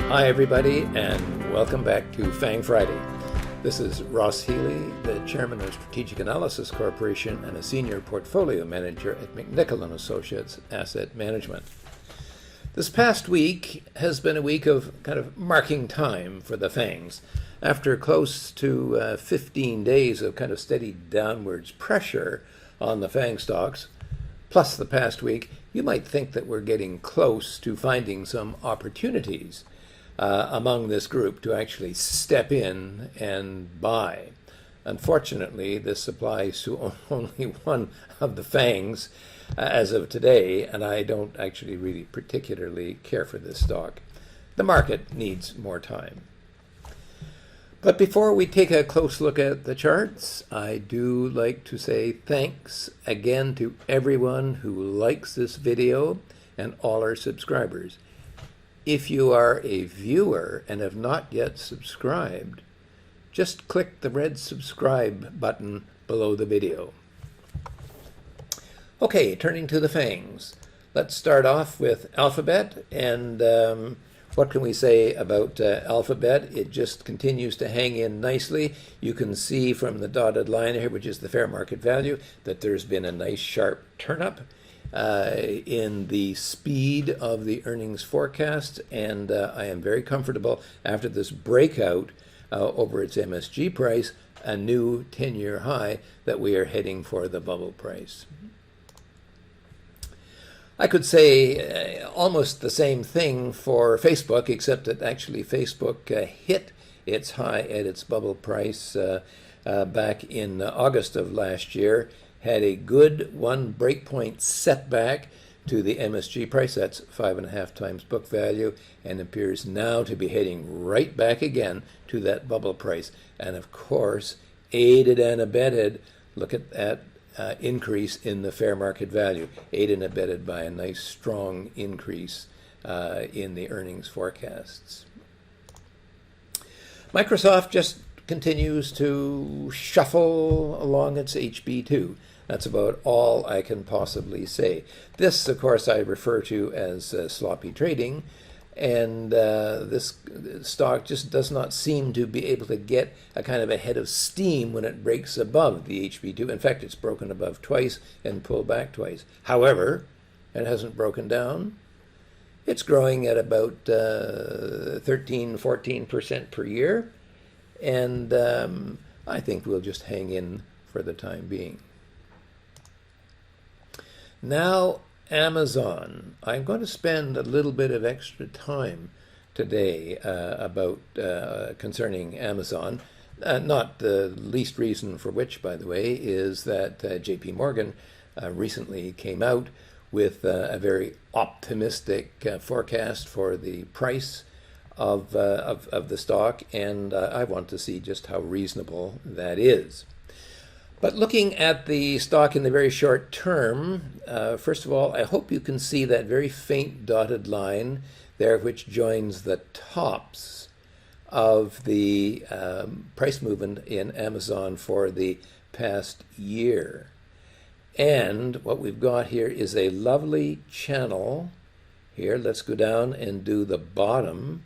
Hi everybody, and welcome back to FANG Friday. This is Ross Healy, the chairman of Strategic Analysis Corporation and a senior portfolio manager at McNichol & Associates Asset Management. This past week has been a week of kind of marking time for the FANGs. After close to 15 days of kind of steady downwards pressure on the FANG stocks, plus the past week, you might think that we're getting close to finding some opportunities among this group to actually step in and buy. Unfortunately, this applies to only one of the FANGs as of today, and I don't actually really particularly care for this stock. The market needs more time. But before we take a close look at the charts, I do like to say thanks again to everyone who likes this video and all our subscribers. If you are a viewer and have not yet subscribed, just click the red subscribe button below the video. Okay, turning to the FANGs. Let's start off with Alphabet, and what can we say about Alphabet? It just continues to hang in nicely. You can see from the dotted line here, which is the fair market value, that there's been a nice sharp turn-up in the speed of the earnings forecast, and I am very comfortable after this breakout over its MSG price, a new 10-year high, that we are heading for the bubble price. I could say almost the same thing for Facebook, except that actually Facebook hit its high at its bubble price back in August of last year, had a good one breakpoint setback to the MSG price, that's 5.5 times book value, and appears now to be heading right back again to that bubble price. And of course, aided and abetted, look at that increase in the fair market value, aided and abetted by a nice strong increase in the earnings forecasts. Microsoft just continues to shuffle along its HB2. That's about all I can possibly say. This, of course, I refer to as sloppy trading, and this stock just does not seem to be able to get a kind of a head of steam when it breaks above the HB2. In fact, it's broken above twice and pulled back twice. However, it hasn't broken down. It's growing at about 13–14% per year, and I think we'll just hang in for the time being. Now, Amazon. I'm going to spend a little bit of extra time today concerning Amazon. Not the least reason for which, by the way, is that JP Morgan recently came out with a very optimistic forecast for the price of the stock, and I want to see just how reasonable that is. But looking at the stock in the very short term, first of all, I hope you can see that very faint dotted line there, which joins the tops of the price movement in Amazon for the past year. And what we've got here is a lovely channel. Here, let's go down and do the bottom.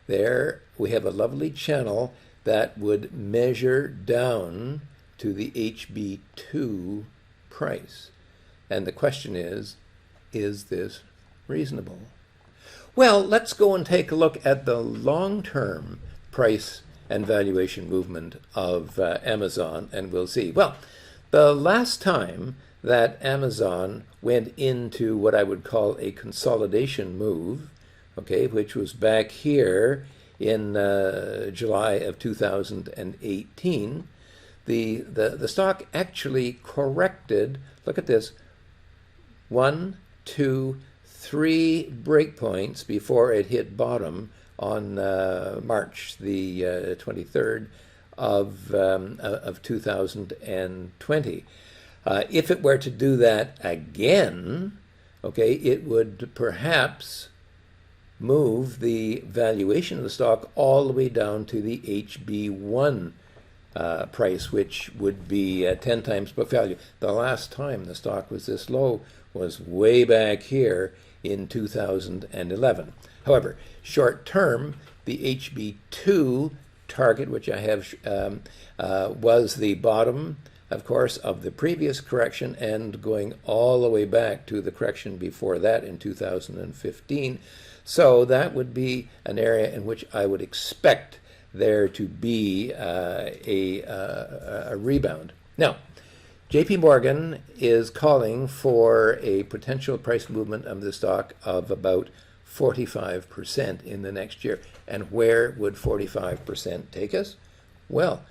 There, we have a lovely channel that would measure down to the HB2 price. And the question is this reasonable? Well, let's go and take a look at the long-term price and valuation movement of Amazon, and we'll see. Well, the last time that Amazon went into what I would call a consolidation move, okay, which was back here in July of 2018, the stock actually corrected, look at this, 1, 2, 3 breakpoints before it hit bottom on March the 23rd of 2020. If it were to do that again, okay, it would perhaps move the valuation of the stock all the way down to the HB1 price, which would be 10 times book value. The last time the stock was this low was way back here in 2011. However, short term, the HB2 target, which I have, was the bottom, of course, of the previous correction, and going all the way back to the correction before that in 2015. So that would be an area in which I would expect there to be a rebound. Now, JP Morgan is calling for a potential price movement of the stock of about 45% in the next year. And where would 45% take us? Well,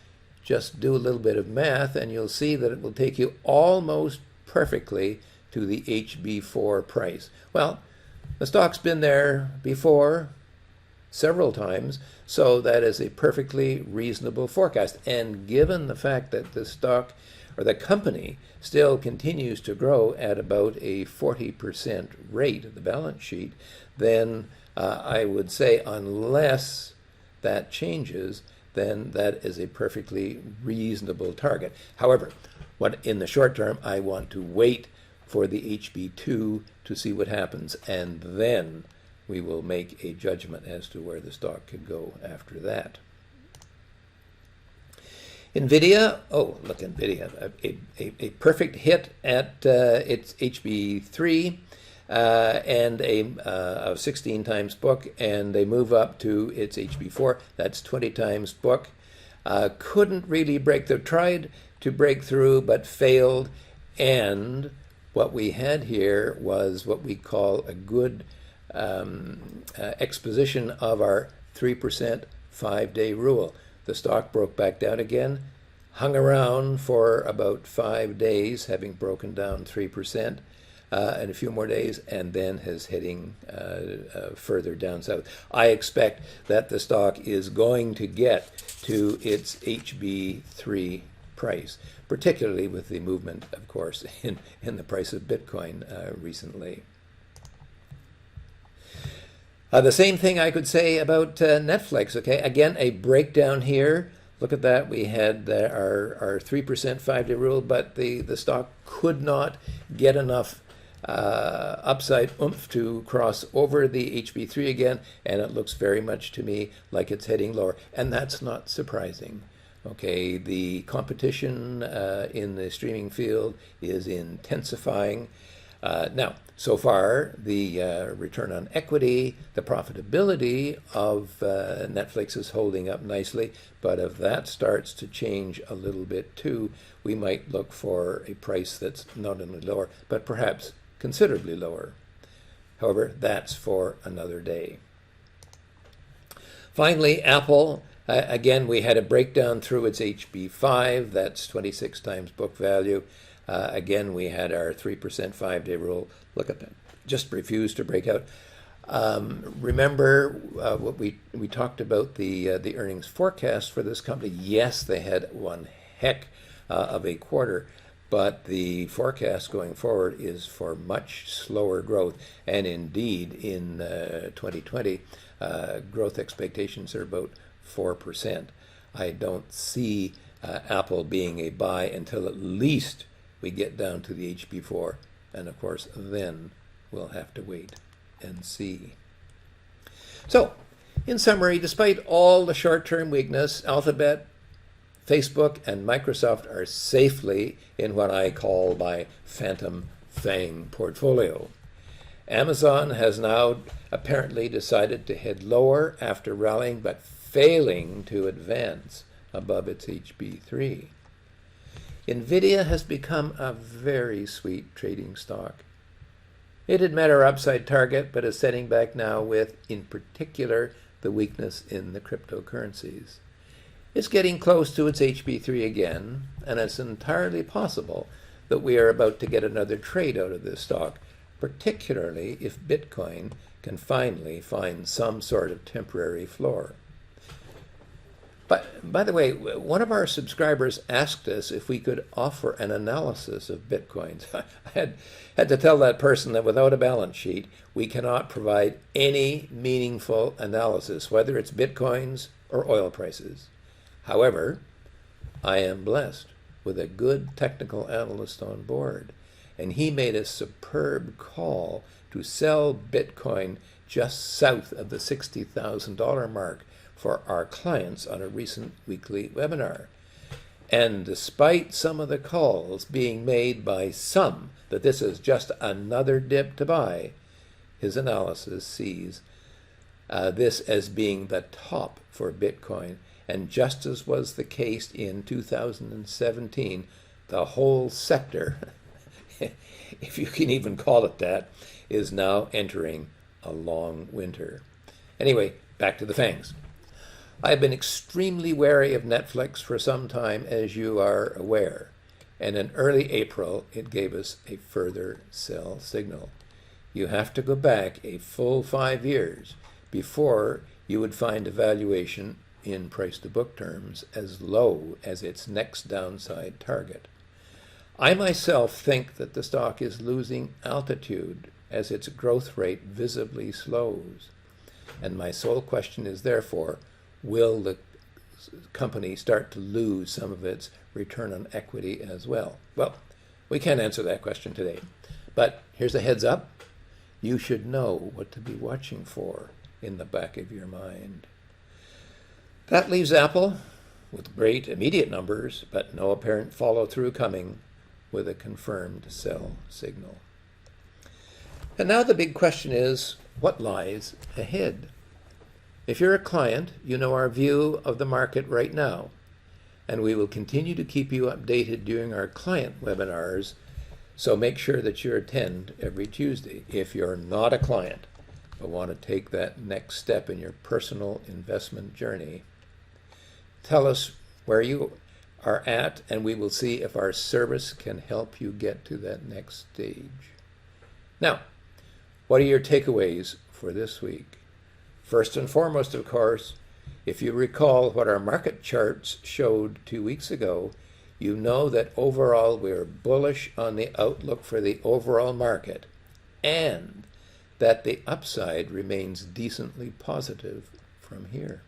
just do a little bit of math and you'll see that it will take you almost perfectly to the HB4 price. Well, the stock's been there before several times, so that is a perfectly reasonable forecast. And given the fact that the stock or the company still continues to grow at about a 40% rate of the balance sheet, then I would say unless that changes, then that is a perfectly reasonable target. However, what in the short term, I want to wait for the HB2 to see what happens, and then we will make a judgment as to where the stock could go after that. NVIDIA, oh, look, NVIDIA, a perfect hit at its HB3 and a 16 times book, and they move up to its HB4. That's 20 times book. Couldn't really break through, tried to break through, but failed. And what we had here was what we call a good exposition of our 3% 5-day rule. The stock broke back down again, hung around for about 5 days, having broken down 3%, and a few more days, and then is heading further down south. I expect that the stock is going to get to its HB3 price, particularly with the movement, of course, in the price of Bitcoin recently. The same thing I could say about Netflix, okay? Again, a breakdown here. Look at that. We had our 3% 5-day rule, but the stock could not get enough upside oomph to cross over the HB3 again, and it looks very much to me like it's heading lower. And that's not surprising. Okay, the competition in the streaming field is intensifying. Now, so far, the return on equity, the profitability of Netflix is holding up nicely, but if that starts to change a little bit too, we might look for a price that's not only lower, but perhaps considerably lower. However, that's for another day. Finally, Apple. Again, we had a breakdown through its HB5, that's 26 times book value. Again, we had our 3% 5-day rule. Look at that, just refused to break out. Remember what we talked about the earnings forecast for this company. Yes, they had one heck of a quarter, but the forecast going forward is for much slower growth. And indeed, in 2020, growth expectations are about 4%. I don't see Apple being a buy until at least we get down to the HB4, and of course then we'll have to wait and see. So, in summary, despite all the short-term weakness, Alphabet, Facebook, and Microsoft are safely in what I call my phantom FANG portfolio. Amazon has now apparently decided to head lower after rallying, but failing to advance above its HB3. NVIDIA has become a very sweet trading stock. It had met our upside target, but is setting back now with, in particular, the weakness in the cryptocurrencies. It's getting close to its HB3 again, and it's entirely possible that we are about to get another trade out of this stock, particularly if Bitcoin can finally find some sort of temporary floor. But by the way, one of our subscribers asked us if we could offer an analysis of Bitcoins. I had to tell that person that without a balance sheet, we cannot provide any meaningful analysis, whether it's Bitcoins or oil prices. However, I am blessed with a good technical analyst on board, and he made a superb call to sell Bitcoin just south of the $60,000 mark for our clients on a recent weekly webinar. And despite some of the calls being made by some that this is just another dip to buy, his analysis sees this as being the top for Bitcoin. And just as was the case in 2017, the whole sector, if you can even call it that, is now entering a long winter. Anyway, back to the FANGs. I've been extremely wary of Netflix for some time, as you are aware, and in early April it gave us a further sell signal. You have to go back a full 5 years before you would find a valuation in price-to-book terms as low as its next downside target. I myself think that the stock is losing altitude as its growth rate visibly slows. And my sole question is therefore, will the company start to lose some of its return on equity as well? Well, we can't answer that question today. But here's a heads up. You should know what to be watching for in the back of your mind. That leaves Apple with great immediate numbers, but no apparent follow-through coming with a confirmed sell signal. And now the big question is, what lies ahead? If you're a client, you know our view of the market right now, and we will continue to keep you updated during our client webinars, so make sure that you attend every Tuesday. If you're not a client but want to take that next step in your personal investment journey, tell us where you are at, and we will see if our service can help you get to that next stage. Now, what are your takeaways for this week? First and foremost, of course, if you recall what our market charts showed 2 weeks ago, you know that overall we're bullish on the outlook for the overall market, and that the upside remains decently positive from here.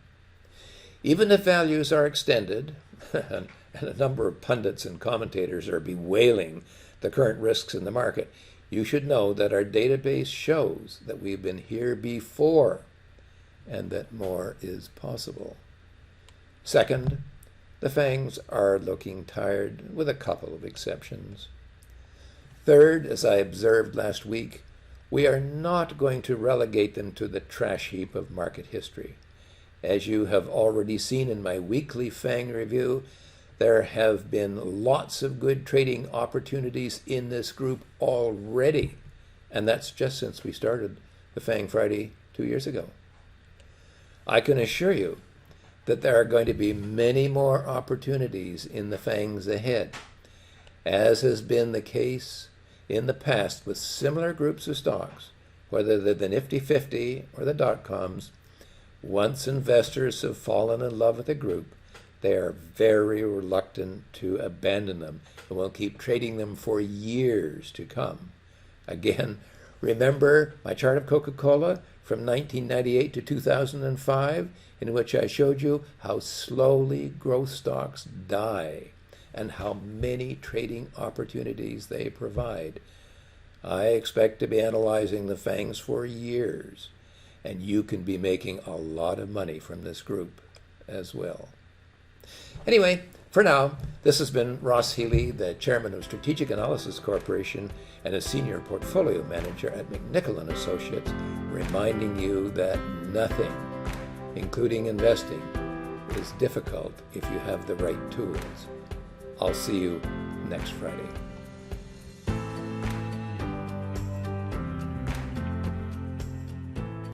Even if values are extended, and a number of pundits and commentators are bewailing the current risks in the market, you should know that our database shows that we've been here before and that more is possible. Second, the FANGs are looking tired, with a couple of exceptions. Third, as I observed last week, we are not going to relegate them to the trash heap of market history. As you have already seen in my weekly FANG review, there have been lots of good trading opportunities in this group already, and that's just since we started the FANG Friday 2 years ago. I can assure you that there are going to be many more opportunities in the FANGs ahead, as has been the case in the past with similar groups of stocks, whether they're the Nifty 50 or the dot-coms. Once investors have fallen in love with a group, they are very reluctant to abandon them and will keep trading them for years to come. Again, remember my chart of Coca-Cola from 1998 to 2005, in which I showed you how slowly growth stocks die and how many trading opportunities they provide. I expect to be analyzing the FANGs for years, and you can be making a lot of money from this group as well. Anyway, for now, this has been Ross Healy, the chairman of Strategic Analysis Corporation and a senior portfolio manager at McNichol & Associates, reminding you that nothing, including investing, is difficult if you have the right tools. I'll see you next Friday.